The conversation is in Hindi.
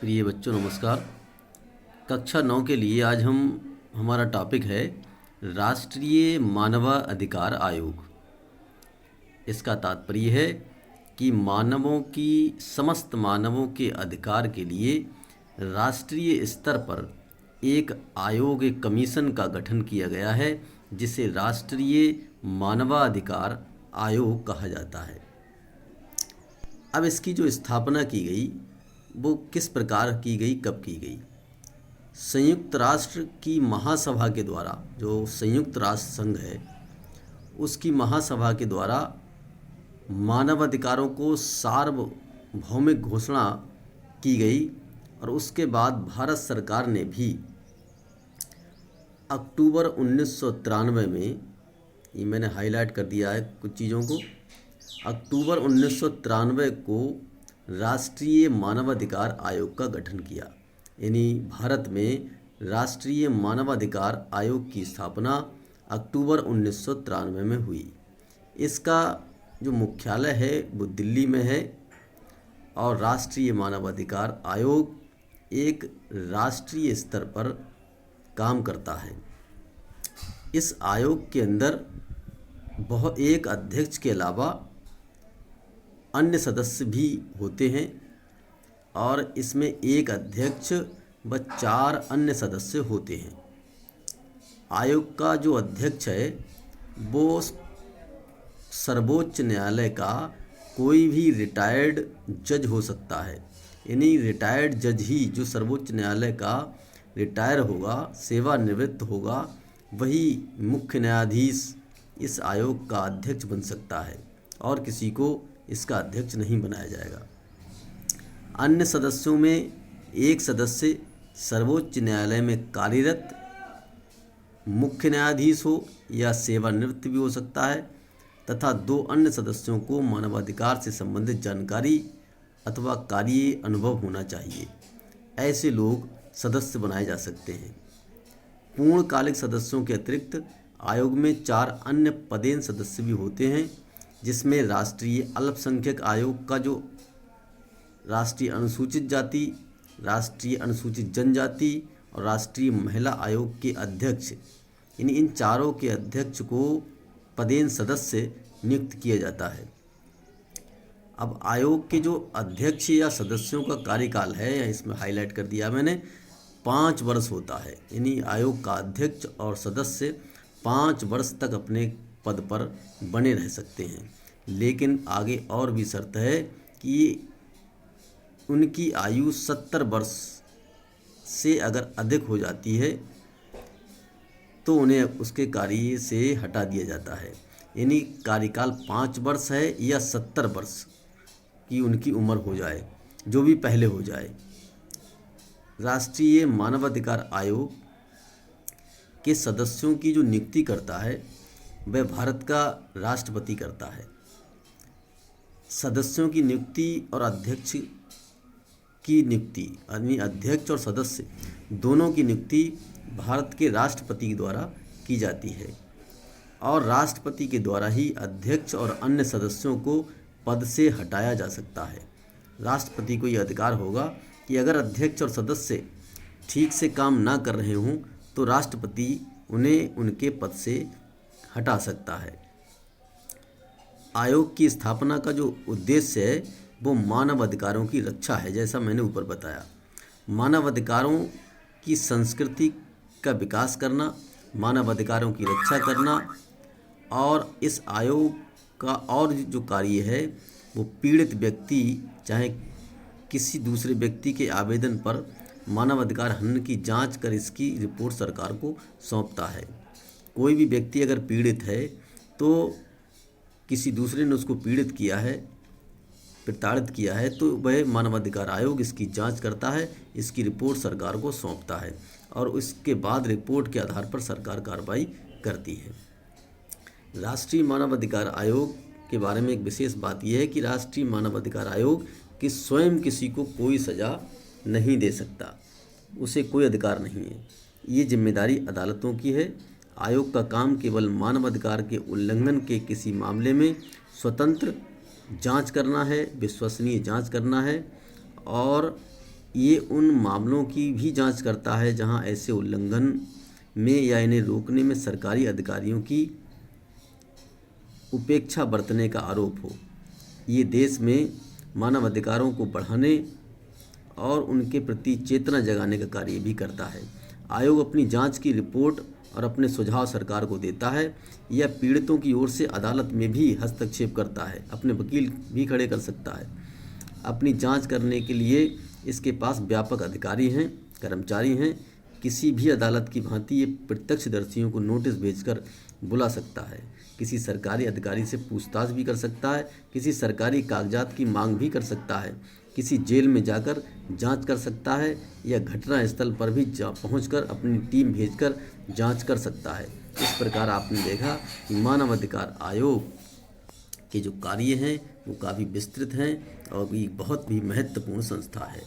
प्रिय बच्चों नमस्कार। कक्षा 9 के लिए आज हमारा टॉपिक है राष्ट्रीय मानवाधिकार आयोग। इसका तात्पर्य है कि समस्त मानवों के अधिकार के लिए राष्ट्रीय स्तर पर एक आयोग, एक कमीशन का गठन किया गया है, जिसे राष्ट्रीय मानवाधिकार आयोग कहा जाता है। अब इसकी जो स्थापना की गई वो किस प्रकार की गई, कब की गई? संयुक्त राष्ट्र की महासभा के द्वारा, जो संयुक्त राष्ट्र संघ है उसकी महासभा के द्वारा मानवाधिकारों को सार्वभौमिक घोषणा की गई। और उसके बाद भारत सरकार ने भी अक्टूबर 1993 में, ये मैंने हाईलाइट कर दिया है कुछ चीज़ों को, अक्टूबर 1993 को राष्ट्रीय मानवाधिकार आयोग का गठन किया। यानी भारत में राष्ट्रीय मानवाधिकार आयोग की स्थापना अक्टूबर 1993 में हुई। इसका जो मुख्यालय है वो दिल्ली में है और राष्ट्रीय मानवाधिकार आयोग एक राष्ट्रीय स्तर पर काम करता है। इस आयोग के अंदर एक अध्यक्ष के अलावा अन्य सदस्य भी होते हैं और इसमें एक अध्यक्ष व 4 अन्य सदस्य होते हैं। आयोग का जो अध्यक्ष है वो सर्वोच्च न्यायालय का कोई भी रिटायर्ड जज हो सकता है। यानी रिटायर्ड जज ही, जो सर्वोच्च न्यायालय का रिटायर होगा, सेवानिवृत्त होगा, वही मुख्य न्यायाधीश इस आयोग का अध्यक्ष बन सकता है और किसी को इसका अध्यक्ष नहीं बनाया जाएगा। अन्य सदस्यों में एक सदस्य सर्वोच्च न्यायालय में कार्यरत मुख्य न्यायाधीश हो या सेवानिवृत्त भी हो सकता है, तथा 2 अन्य सदस्यों को मानवाधिकार से संबंधित जानकारी अथवा कार्य अनुभव होना चाहिए। ऐसे लोग सदस्य बनाए जा सकते हैं। पूर्णकालिक सदस्यों के अतिरिक्त आयोग में 4 अन्य पदेन सदस्य भी होते हैं, जिसमें राष्ट्रीय अल्पसंख्यक आयोग का जो राष्ट्रीय अनुसूचित जाति, राष्ट्रीय अनुसूचित जनजाति और राष्ट्रीय महिला आयोग के अध्यक्ष, यानी इन चारों के अध्यक्ष को पदेन सदस्य नियुक्त किया जाता है। अब आयोग के जो अध्यक्ष या सदस्यों का कार्यकाल है, इसमें हाईलाइट कर दिया मैंने, 5 वर्ष होता है। यानी आयोग का अध्यक्ष और सदस्य 5 वर्ष तक अपने पद पर बने रह सकते हैं। लेकिन आगे और भी शर्त है कि उनकी आयु 70 वर्ष से अगर अधिक हो जाती है तो उन्हें उसके कार्य से हटा दिया जाता है। यानी कार्यकाल 5 वर्ष है या 70 वर्ष की उनकी उम्र हो जाए, जो भी पहले हो जाए। राष्ट्रीय मानवाधिकार आयोग के सदस्यों की जो नियुक्ति करता है वह भारत का राष्ट्रपति करता है। सदस्यों की नियुक्ति और अध्यक्ष की नियुक्ति, यानी अध्यक्ष और सदस्य दोनों की नियुक्ति भारत के राष्ट्रपति के द्वारा की जाती है और राष्ट्रपति के द्वारा ही अध्यक्ष और अन्य सदस्यों को पद से हटाया जा सकता है। राष्ट्रपति को यह अधिकार होगा कि अगर अध्यक्ष और सदस्य ठीक से काम ना कर रहे हों तो राष्ट्रपति उन्हें उनके पद से हटा सकता है। आयोग की स्थापना का जो उद्देश्य है वो मानव अधिकारों की रक्षा है। जैसा मैंने ऊपर बताया, मानव अधिकारों की संस्कृति का विकास करना, मानव अधिकारों की रक्षा करना, और इस आयोग का और जो कार्य है वो पीड़ित व्यक्ति चाहे किसी दूसरे व्यक्ति के आवेदन पर मानवाधिकार हनन की जांच कर इसकी रिपोर्ट सरकार को सौंपता है। कोई भी व्यक्ति अगर पीड़ित है तो किसी दूसरे ने उसको पीड़ित किया है, प्रताड़ित किया है, तो वह मानवाधिकार आयोग इसकी जांच करता है, इसकी रिपोर्ट सरकार को सौंपता है और उसके बाद रिपोर्ट के आधार पर सरकार कार्रवाई करती है। राष्ट्रीय मानवाधिकार आयोग के बारे में एक विशेष बात यह है कि राष्ट्रीय मानवाधिकार आयोग कि स्वयं किसी को कोई सज़ा नहीं दे सकता, उसे कोई अधिकार नहीं है। ये जिम्मेदारी अदालतों की है। आयोग का काम केवल मानवाधिकार के उल्लंघन के किसी मामले में स्वतंत्र जांच करना है, विश्वसनीय जांच करना है और ये उन मामलों की भी जांच करता है जहां ऐसे उल्लंघन में या इन्हें रोकने में सरकारी अधिकारियों की उपेक्षा बरतने का आरोप हो। ये देश में मानव अधिकारों को बढ़ाने और उनके प्रति चेतना जगाने का कार्य भी करता है। आयोग अपनी जांच की रिपोर्ट और अपने सुझाव सरकार को देता है। यह पीड़ितों की ओर से अदालत में भी हस्तक्षेप करता है, अपने वकील भी खड़े कर सकता है। अपनी जांच करने के लिए इसके पास व्यापक अधिकारी हैं, कर्मचारी हैं। किसी भी अदालत की भांति ये प्रत्यक्षदर्शियों को नोटिस भेजकर बुला सकता है, किसी सरकारी अधिकारी से पूछताछ भी कर सकता है, किसी सरकारी कागजात की मांग भी कर सकता है, किसी जेल में जाकर जांच कर सकता है या घटना स्थल पर भी पहुंचकर अपनी टीम भेजकर जांच कर सकता है। इस प्रकार आपने देखा कि मानव अधिकार आयोग के जो कार्य हैं वो काफ़ी विस्तृत हैं और ये बहुत भी महत्वपूर्ण संस्था है।